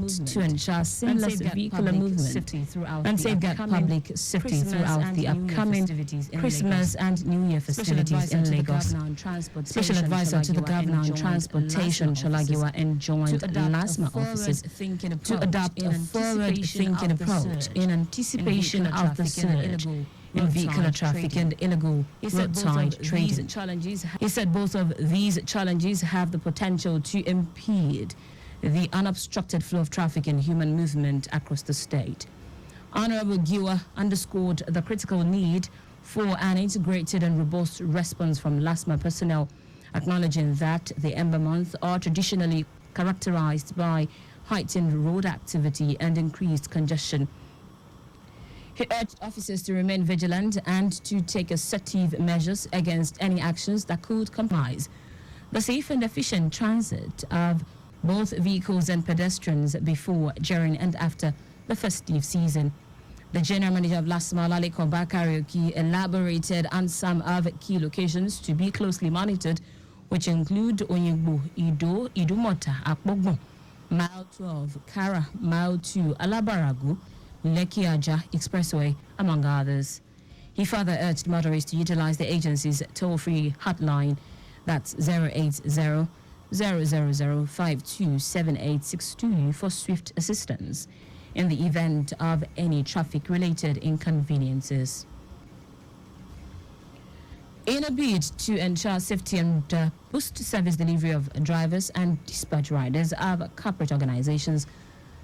to ensure seamless vehicular movement and safeguard public safety throughout the upcoming Christmas and New Year festivities in Lagos. Special Advisor to the Governor on Transportation, Shalagiwa, enjoined LASMA officers to adopt a forward-thinking approach in anticipation of the surge in vehicular traffic and illegal roadside trading. He said both of these challenges have the potential to impede the unobstructed flow of traffic and human movement across the state. Honorable Giwa underscored the critical need for an integrated and robust response from LASMA personnel, acknowledging that the Ember months are traditionally characterized by heightened road activity and increased congestion. He urged officers to remain vigilant and to take assertive measures against any actions that could compromise the safe and efficient transit of both vehicles and pedestrians before, during, and after the festive season. The General Manager of LASMA, Laleko Bakariuki, elaborated on some of key locations to be closely monitored, which include Onyegbo, Ido, Idumota, Akpogbo, Mile 12, Kara, Mile 2, Alabaragu, Lekki Aja Expressway, among others. He further urged motorists to utilize the agency's toll-free hotline, that's 080-000-527862, for swift assistance in the event of any traffic-related inconveniences. In a bid to ensure safety and boost service delivery of drivers and dispatch riders of corporate organizations,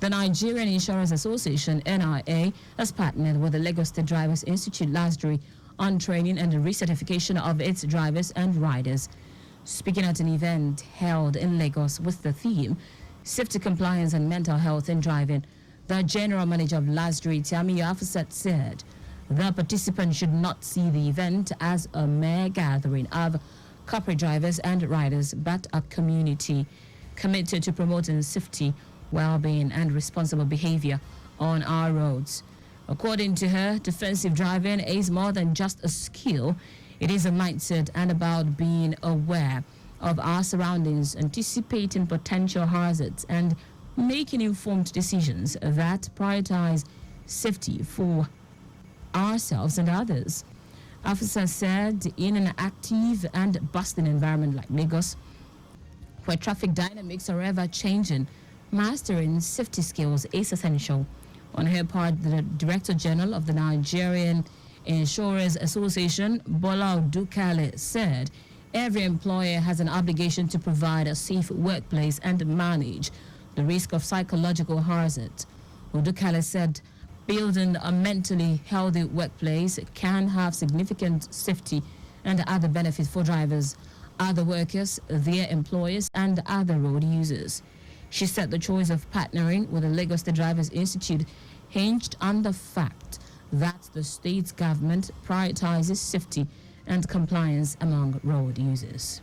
the Nigerian Insurance Association, NIA, has partnered with the Lagos State Drivers Institute, LASDRI, on training and recertification of its drivers and riders. Speaking at an event held in Lagos with the theme, Safety, Compliance and Mental Health in Driving, the General Manager of LASDRI, Tiami Afasat, said the participants should not see the event as a mere gathering of corporate drivers and riders, but a community committed to promoting safety, well-being and responsible behavior on our roads. According to her, defensive driving is more than just a skill. It is a mindset and about being aware of our surroundings, anticipating potential hazards and making informed decisions that prioritize safety for ourselves and others. Officer said in an active and bustling environment like Lagos, where traffic dynamics are ever changing, mastering safety skills is essential. On her part, the Director General of the Nigerian Insurers Association, Bola Odukale, said every employer has an obligation to provide a safe workplace and manage the risk of psychological hazards. Odukale said building a mentally healthy workplace can have significant safety and other benefits for drivers, other workers, their employers, and other road users. She said the choice of partnering with the Lagos State Drivers Institute hinged on the fact that the state's government prioritizes safety and compliance among road users.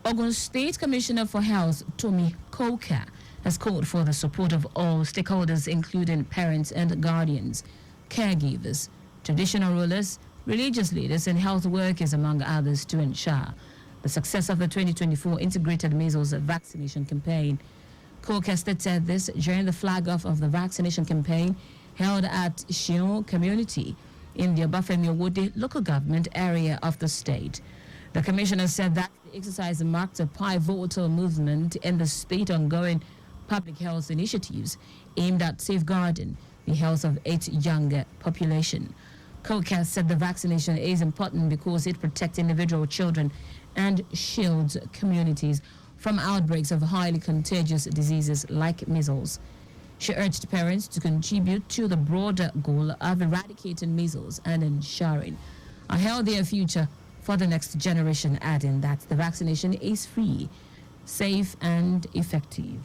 Ogun State Commissioner for Health, Tomi Koka, has called for the support of all stakeholders, including parents and guardians, caregivers, traditional rulers, religious leaders, and health workers, among others, to ensure the success of the 2024 Integrated Measles Vaccination Campaign. Koka stated this during the flag-off of the vaccination campaign held at Shion Community in the Obafemi Owode local government area of the state. The commissioner said that the exercise marked a pivotal movement in the state ongoing public health initiatives aimed at safeguarding the health of its younger population. Koka said the vaccination is important because it protects individual children and shields communities from outbreaks of highly contagious diseases like measles. She urged parents to contribute to the broader goal of eradicating measles and ensuring a healthier future for the next generation, adding that the vaccination is free, safe, and effective.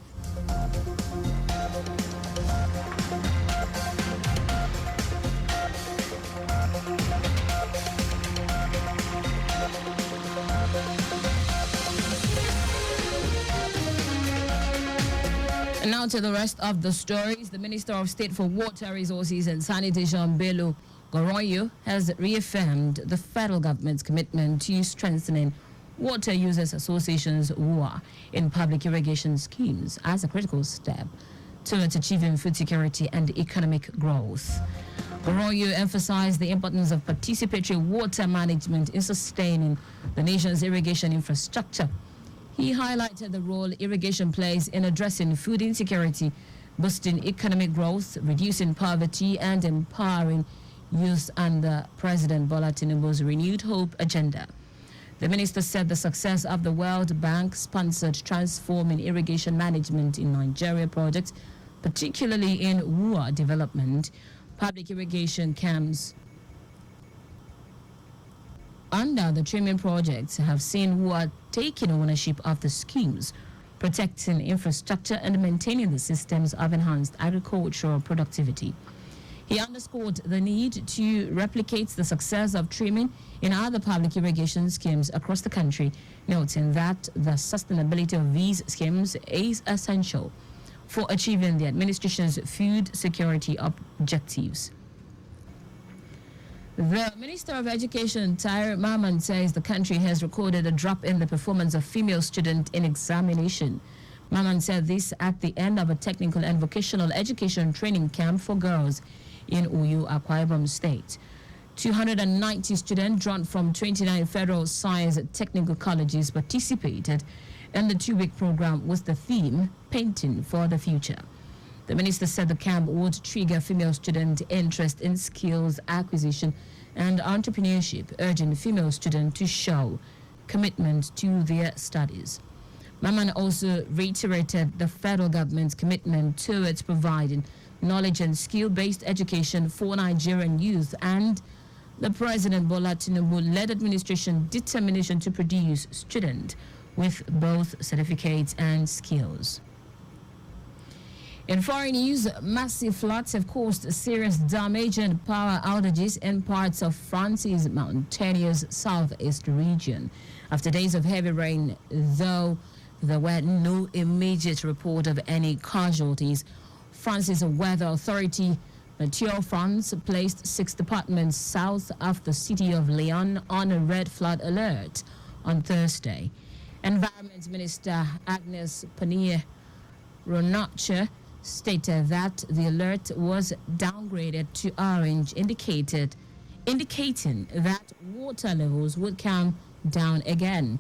And now to the rest of the stories. The Minister of State for Water Resources and Sanitation, Bello Goronyo, has reaffirmed the federal government's commitment to strengthening water users associations WUA in public irrigation schemes as a critical step towards achieving food security and economic growth. Baruwa emphasized the importance of participatory water management in sustaining the nation's irrigation infrastructure. He highlighted the role irrigation plays in addressing food insecurity, boosting economic growth, reducing poverty, and empowering youth under President Bola Tinubu's Renewed Hope agenda. The minister said the success of the World Bank-sponsored Transforming Irrigation Management in Nigeria project, particularly in WUA development, public irrigation camps under the trimming projects have seen WUA taking ownership of the schemes, protecting infrastructure and maintaining the systems of enhanced agricultural productivity. He underscored the need to replicate the success of trimming in other public irrigation schemes across the country, noting that the sustainability of these schemes is essential for achieving the administration's food security objectives. The Minister of Education, Taiwo Baruwa, says the country has recorded a drop in the performance of female students in examination. Baruwa said this at the end of a technical and vocational education training camp for girls in Uyu, Akwa Ibom State. 290 students drawn from 29 federal science technical colleges participated in the two-week program with the theme, Painting for the Future. The minister said the camp would trigger female student interest in skills acquisition and entrepreneurship, urging female students to show commitment to their studies. Baruwa also reiterated the federal government's commitment towards providing knowledge and skill-based education for Nigerian youth and the President Bola Tinubu-led administration determination to produce students with both certificates and skills. In foreign news, massive floods have caused serious damage and power outages in parts of France's mountainous southeast region. After days of heavy rain, though there were no immediate report of any casualties, France's weather authority, Meteo France, placed 6 departments south of the city of Lyon on a red flood alert on Thursday. Environment Minister Agnes Pannier-Runacher stated that the alert was downgraded to orange, indicating that water levels would come down again.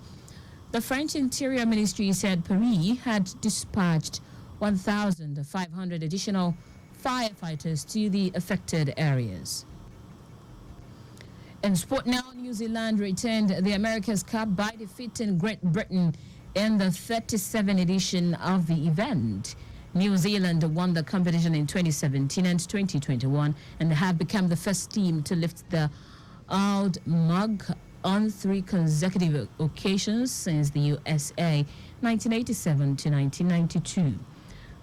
The French Interior Ministry said Paris had dispatched 1,500 additional firefighters to the affected areas. In sport now, New Zealand retained the America's Cup by defeating Great Britain in the 37th edition of the event. New Zealand won the competition in 2017 and 2021 and have become the first team to lift the old mug on 3 consecutive occasions since the USA 1987 to 1992.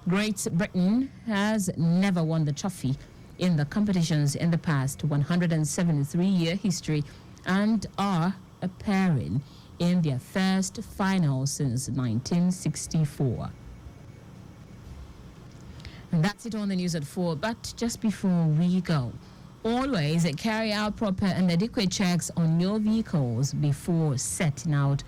Great Britain has never won the trophy in the competitions in the past 173-year history and are appearing in their first final since 1964. And that's it on the news at 4. But just before we go, always carry out proper and adequate checks on your vehicles before setting out.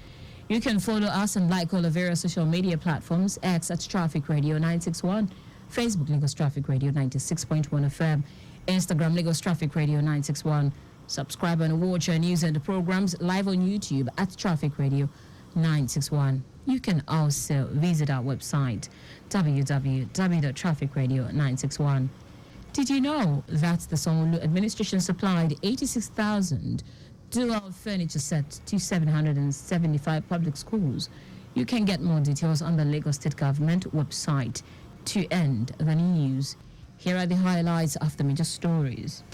You can follow us and like all the various social media platforms: X at Traffic Radio 961, Facebook Lagos Traffic Radio 96.1 FM, Instagram Lagos Traffic Radio 961. Subscribe and watch our news and programs live on YouTube at Traffic Radio 961. You can also visit our website www.trafficradio961. Did you know that the Sanwo-Olu administration supplied 86,000 dual furniture sets to 775 public schools? You can get more details on the Lagos State Government website. To end the news, here are the highlights of the major stories.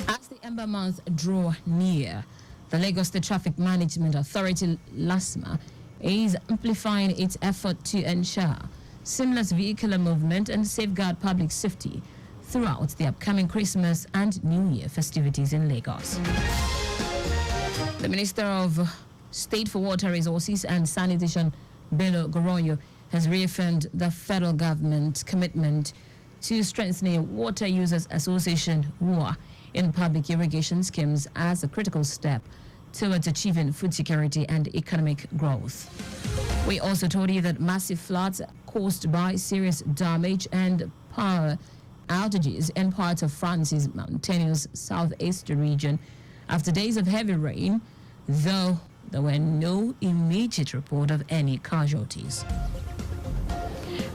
As the Ember Month draw near, the Lagos State Traffic Management Authority, LASMA, is amplifying its effort to ensure seamless vehicular movement and safeguard public safety throughout the upcoming Christmas and New Year festivities in Lagos. The Minister of State for Water Resources and Sanitation, Bello Goronyo, has reaffirmed the federal government's commitment to strengthening Water Users Association WUA in public irrigation schemes as a critical step towards achieving food security and economic growth. We also told you that massive floods caused by serious damage and power outages in parts of France's mountainous southeast region after days of heavy rain, though there were no immediate report of any casualties.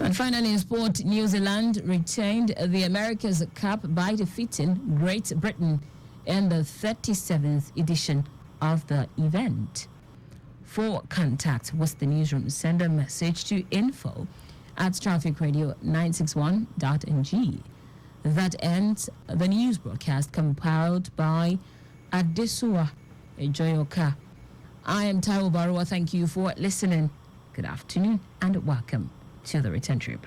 And finally, in sport, New Zealand retained the America's Cup by defeating Great Britain in the 37th edition of the event. For contact with the newsroom, send a message to info@trafficradio961.ng. That ends the news broadcast compiled by Adesua Ejoyoka. I am Taiwo Baruwa. Thank you for listening. Good afternoon and welcome to the return trip.